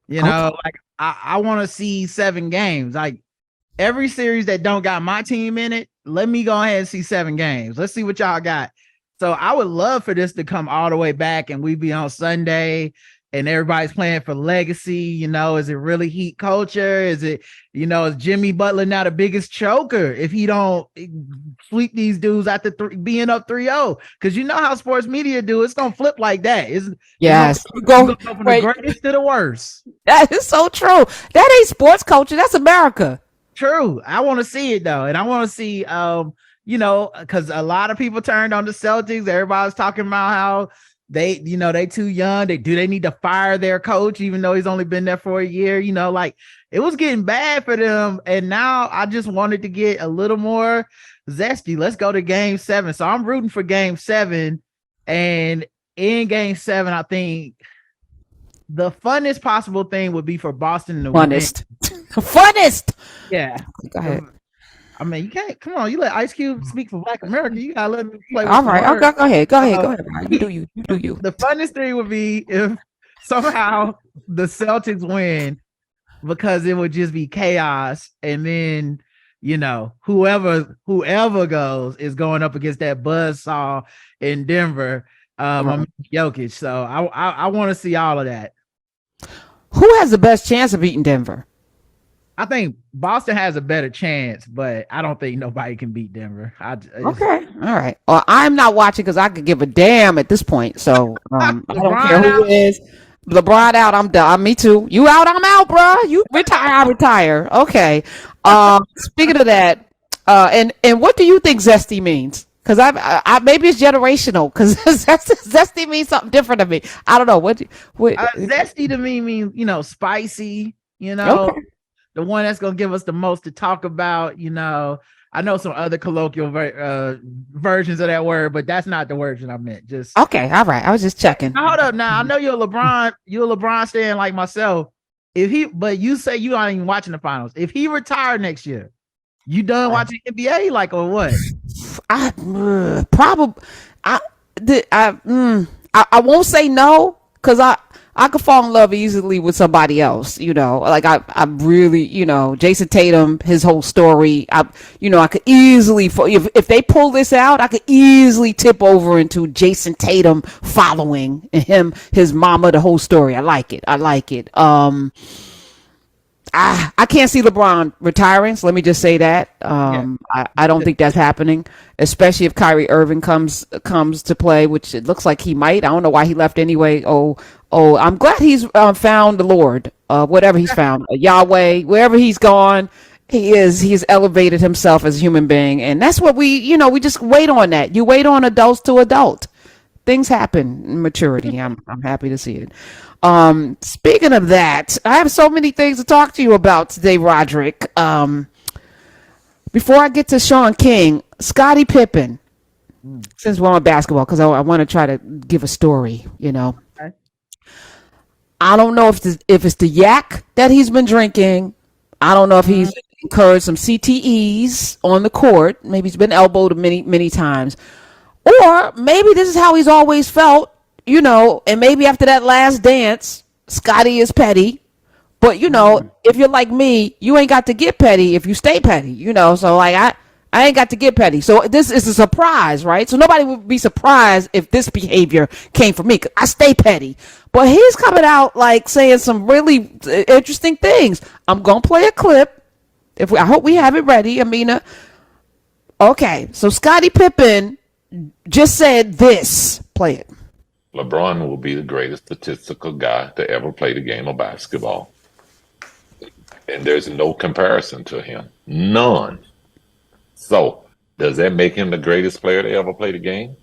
You Okay. know, like I want to see 7 games. Like every series that don't got my team in it, let me go ahead and see 7 games. Let's see what y'all got. So I would love for this to come all the way back and we be on Sunday and everybody's playing for legacy. You know, is it really heat culture? Is it, is Jimmy Butler now the biggest choker if he don't sweep these dudes after being up 3-0? Because you know how sports media do, it's gonna flip like that. It's gonna Yes. You you go gonna go from the wait. greatest to the worst. That is so true. That ain't sports culture. That's America. True. I want to see it though. And I want to see because a lot of people turned on the Celtics. Everybody's talking about how they too young. They need to fire their coach, even though he's only been there for a year. Like it was getting bad for them. And now I just wanted to get a little more zesty. Let's go to game 7. So I'm rooting for game 7. And in game 7, I think the funnest possible thing would be for Boston to win. Funnest. Funnest. Yeah. Go ahead. I mean, you can't come on. You let Ice Cube speak for Black America. You gotta let me play with All some right. words. Okay. Go ahead. Go ahead. Uh, Go ahead. Ryan. You do you. You do you. the funnest thing would be if somehow the Celtics win because it would just be chaos, and then whoever goes is going up against that buzzsaw in Denver, Right. Jokic. So I want to see all of that. Who has the best chance of beating Denver? I think Boston has a better chance, but I don't think nobody can beat Denver. Okay. All right. Well, I'm not watching because I could give a damn at this point. So I don't care LeBron who out. wins. LeBron out. I'm done. Me too. You out. I'm out, bro. You retire. I retire. Okay. Speaking of that, and what do you think zesty means? Because I maybe it's generational. Because zesty means something different to me. I don't know what. Zesty to me means spicy. Okay. The one that's gonna give us the most to talk about. I know some other colloquial versions of that word, but that's not the version I meant. Just Okay. All right. I was just checking. hold up now. I know you're a LeBron fan like myself. But you say you aren't even watching the finals. If he retired next year, you done watching NBA or what? I probably I I won't say no because I could fall in love easily with somebody else. Like I really Jason Tatum, his whole story. I could easily if they pull this out, I could easily tip over into Jason Tatum following his mama, the whole story. I like it. I like it. I can't see LeBron retiring, so let me just say that. Yeah. I don't think that's happening, especially if Kyrie Irving comes to play, which it looks like he might. I don't know why he left anyway. I'm glad he's found the Lord, whatever he's found, Yahweh, wherever he's gone. He's elevated himself as a human being, and that's what we just wait on that. You wait on adults to adult. Things happen in maturity. I'm happy to see it. Speaking of that, I have so many things to talk to you about today, Roderick. Before I get to Sean King, Scottie Pippen, since we're on basketball, because I want to try to give a story. Okay. I don't know if it's the yak that he's been drinking. I don't know if he's incurred some CTEs on the court. Maybe he's been elbowed many, many times. Or maybe this is how he's always felt, and maybe after that last dance, Scotty is petty. But, if you're like me, you ain't got to get petty if you stay petty, So, like, I ain't got to get petty. So, this is a surprise, right? So, nobody would be surprised if this behavior came from me because I stay petty. But he's coming out, like, saying some really interesting things. I'm going to play a clip. I hope we have it ready, Amina. Okay, so Scottie Pippen just said this. Play it. LeBron will be the greatest statistical guy to ever play the game of basketball. And there's no comparison to him. None. So, does that make him the greatest player to ever play the game?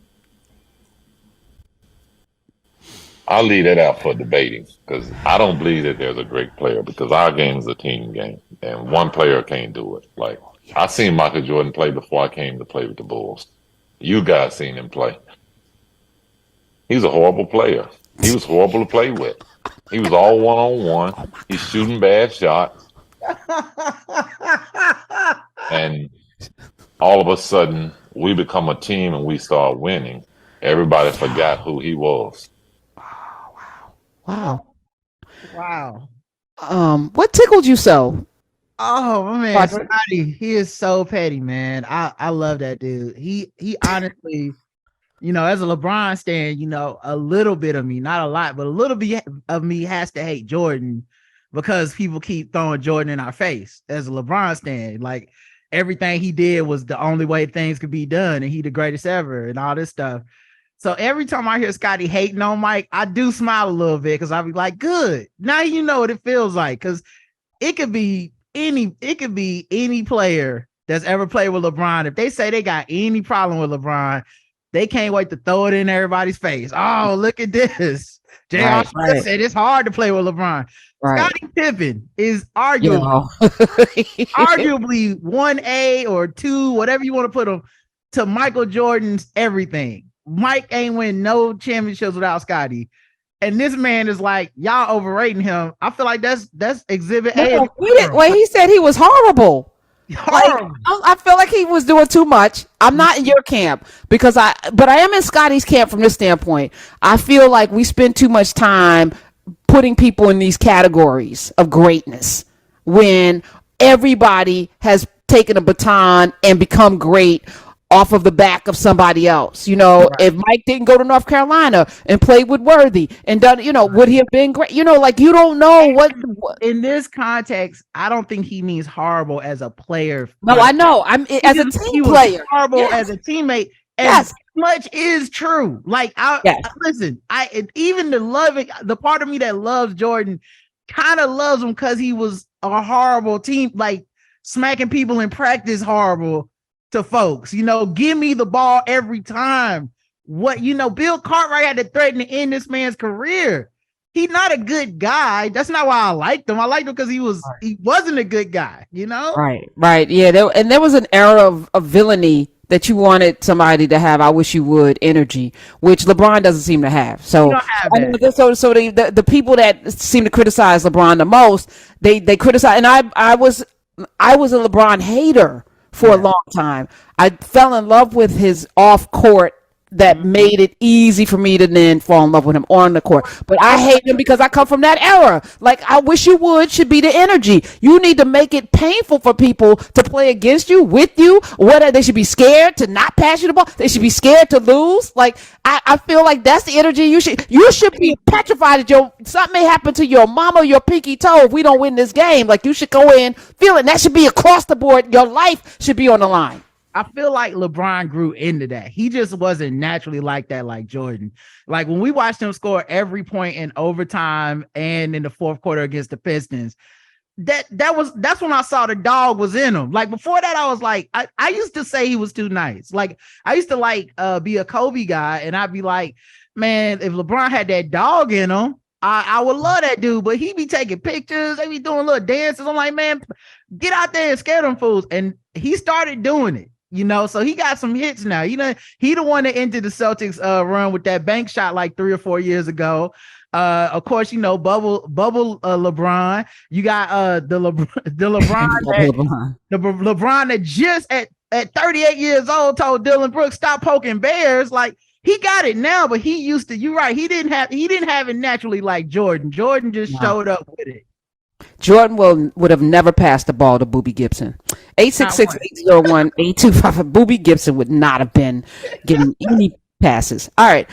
I'll leave that out for debating because I don't believe that there's a great player because our game is a team game and one player can't do it. Like, I seen Michael Jordan play before I came to play with the Bulls. You guys seen him play. He's a horrible player. He was horrible to play with. He was all one-on-one. He's shooting bad shots. And all of a sudden, we become a team and we start winning. Everybody forgot who he was. Wow. Wow. What tickled you so, Oh my man, Roger? Scotty, he is so petty, man. I love that dude. He honestly, as a LeBron stan, a little bit of me, not a lot, but a little bit of me has to hate Jordan because people keep throwing Jordan in our face as a LeBron stan. Like everything he did was the only way things could be done, and he the greatest ever, and all this stuff. So every time I hear Scotty hating on Mike, I do smile a little bit because I'll be like, good. Now you know what it feels like. Cause it could be any player that's ever played with LeBron. If they say they got any problem with LeBron, they can't wait to throw it in everybody's face. Oh, look at this. J.R. Smith said it's hard to play with LeBron. Right. Scottie Pippen is You arguably, know. arguably 1A or 2, whatever you want to put him, to Michael Jordan's everything. Mike ain't win no championships without Scottie. And this man is like, y'all overrating him. I feel like that's exhibit A. No, he said he was horrible. Like, I feel like he was doing too much. I'm not in your camp but I am in Scotty's camp from this standpoint. I feel like we spend too much time putting people in these categories of greatness when everybody has taken a baton and become great off of the back of somebody else. Right. If Mike didn't go to North Carolina and play with Worthy and done, would he have been great? Like you don't know what. In this context, I don't think he means horrible as a player. No, I know. As a team player, horrible as a teammate. And yes, much is true. Like, listen, even the part of me that loves Jordan kind of loves him because he was a horrible team, like smacking people in practice, horrible to folks. Give me the ball every time. Bill Cartwright had to threaten to end this man's career. He's not a good guy. That's not why I liked him. I liked him because he wasn't a good guy, Right. Yeah. There was an era of villainy that you wanted somebody to have. I wish you would energy, which LeBron doesn't seem to have. So, the people that seem to criticize LeBron the most, they criticize. And I was a LeBron hater for a long time. I fell in love with his off court that made it easy for me to then fall in love with him on the court. But I hate him because I come from that era. Like, I wish you would should be the energy. You need to make it painful for people to play against you, with you. Whether they should be scared to not pass you the ball. They should be scared to lose. Like, I feel like that's the energy you should be petrified that something may happen to your mama or your pinky toe if we don't win this game. Like, you should go in feeling that should be across the board. Your life should be on the line. I feel like LeBron grew into that. He just wasn't naturally like that, like Jordan. Like when we watched him score every point in overtime and in the fourth quarter against the Pistons, that's when I saw the dog was in him. Like before that, I was like, I used to say he was too nice. Like I used to be a Kobe guy, and I'd be like, man, if LeBron had that dog in him, I would love that dude. But he be taking pictures, they be doing little dances. I'm like, man, get out there and scare them fools. And he started doing it. So he got some hits now. He the one that ended the Celtics run with that bank shot like 3 or 4 years ago. Of course, bubble LeBron. You got the LeBron that just at 38 years old told Dylan Brooks stop poking bears. Like he got it now, but he used to. You're right. He didn't have it naturally like Jordan. Jordan just showed up with it. Jordan would have never passed the ball to Boobie Gibson. 866-801-8255. Boobie Gibson would not have been getting any passes. All right.